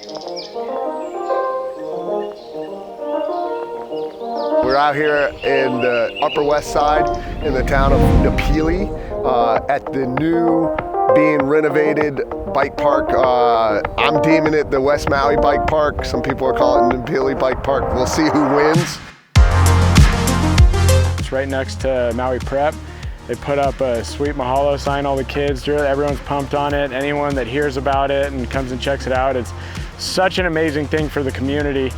We're out here in the Upper West Side in the town of Napili at the new being renovated bike park. I'm deeming it the West Maui Bike Park. Some people are calling it Napili Bike Park. We'll see who wins. It's right next to Maui Prep. They put up a sweet mahalo sign, all the kids do it. Everyone's pumped on it. Anyone that hears about it and comes and checks it out, it's such an amazing thing for the community.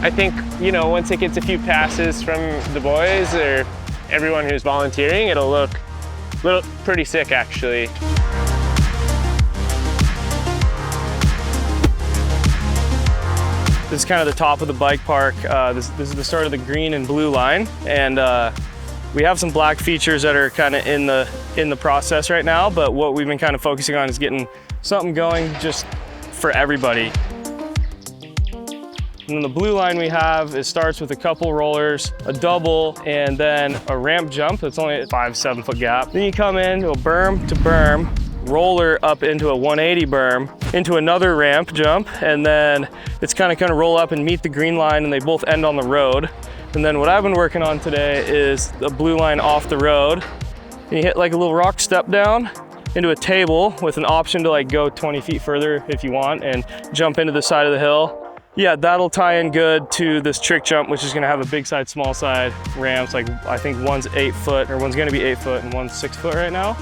I think, you know, once it gets a few passes from the boys or everyone who's volunteering, it'll look pretty sick, actually. This is kind of the top of the bike park. This is the start of the green and blue line, and we have some black features that are kind of in the process right now. But what we've been kind of focusing on is getting something going just for everybody. And then the blue line we have, it starts with a couple rollers, a double, and then a ramp jump. It's only a 5-7 foot gap. Then you come into a berm to berm, roller up into a 180 berm, into another ramp jump, and then it's kind of roll up and meet the green line, and they both end on the road. And then what I've been working on today is the blue line off the road. And you hit like a little rock step down into a table with an option to like go 20 feet further if you want and jump into the side of the hill. Yeah, that'll tie in good to this trick jump, which is gonna have a big side, small side ramps. Like I think one's 8 foot, or one's gonna be 8 foot and one's 6 foot right now.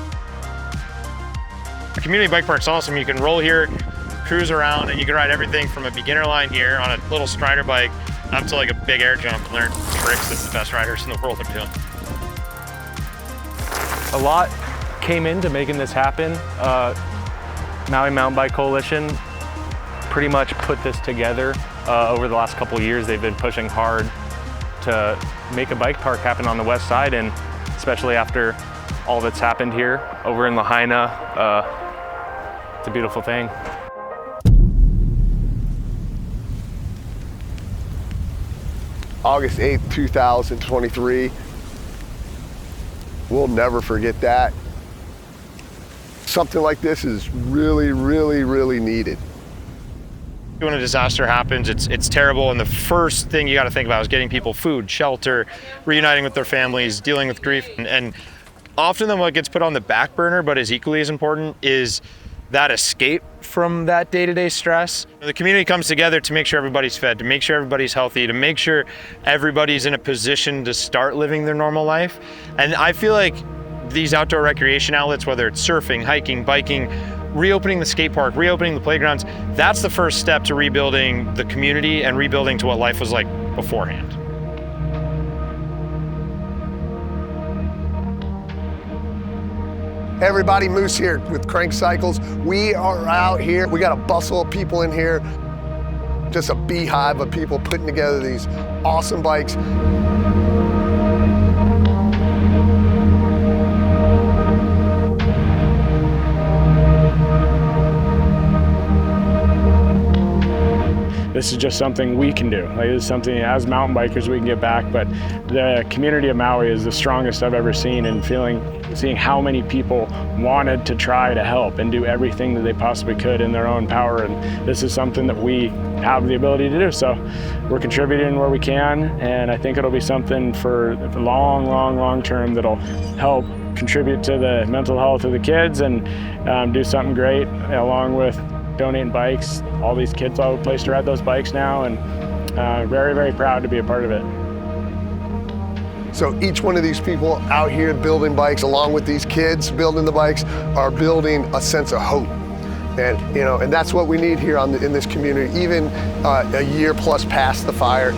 The community bike park's awesome. You can roll here, cruise around, and you can ride everything from a beginner line here on a little strider bike up to like a big air jump and learn tricks that the best riders in the world are doing. A lot came into making this happen. Maui Mountain Bike Coalition pretty much put this together over the last couple of years. They've been pushing hard to make a bike park happen on the west side, and especially after all that's happened here over in Lahaina, it's a beautiful thing. August 8th, 2023. We'll never forget that. Something like this is really, really, really needed. When a disaster happens, it's terrible, and the first thing you got to think about is getting people food, shelter, reuniting with their families, dealing with grief, and often then what gets put on the back burner, but is equally as important, is that escape from that day-to-day stress. The community comes together to make sure everybody's fed, to make sure everybody's healthy, to make sure everybody's in a position to start living their normal life. And I feel like these outdoor recreation outlets, whether it's surfing, hiking, biking, reopening the skate park, reopening the playgrounds, that's the first step to rebuilding the community and rebuilding to what life was like beforehand. Everybody moves here with crank cycles. We are out here. We got a bustle of people in here. Just a beehive of people putting together these awesome bikes. This is just something we can do. Like, this is something as mountain bikers we can give back, but the community of Maui is the strongest I've ever seen, and seeing how many people wanted to try to help and do everything that they possibly could in their own power, and this is something that we have the ability to do. So we're contributing where we can, and I think it'll be something for the long term that'll help contribute to the mental health of the kids and do something great, along with donating bikes. All these kids will have a place to ride those bikes now, and very, very proud to be a part of it. So each one of these people out here building bikes, along with these kids building the bikes, are building a sense of hope. And and that's what we need here in this community, even a year plus past the fire.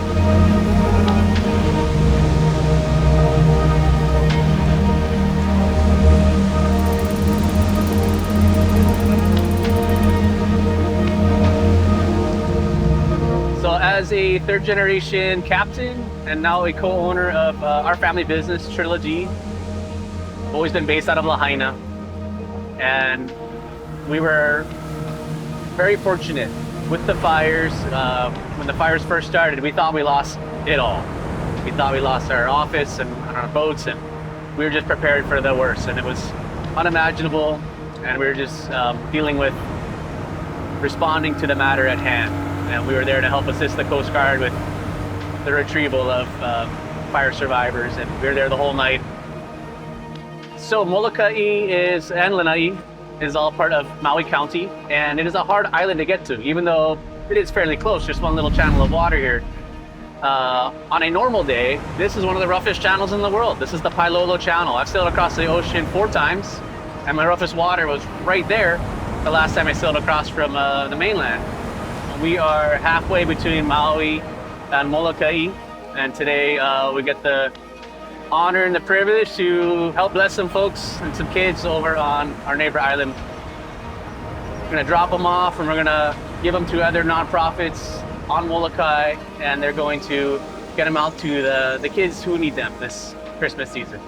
As a third generation captain and now a co-owner of our family business, Trilogy, I've always been based out of Lahaina, and we were very fortunate with the fires. When the fires first started, we thought we lost it all. We thought we lost our office and our boats, and we were just prepared for the worst, and it was unimaginable. and we were just dealing with responding to the matter at hand. And we were there to help assist the Coast Guard with the retrieval of fire survivors, and we were there the whole night. So Molokai and Lanai is all part of Maui County, and it is a hard island to get to, even though it is fairly close, just one little channel of water here. On a normal day, this is one of the roughest channels in the world. This is the Pailolo Channel. I've sailed across the ocean 4 times, and my roughest water was right there the last time I sailed across from the mainland. We are halfway between Maui and Molokai, and today we get the honor and the privilege to help bless some folks and some kids over on our neighbor island. We're gonna drop them off, and we're gonna give them to other nonprofits on Molokai, and they're going to get them out to the kids who need them this Christmas season.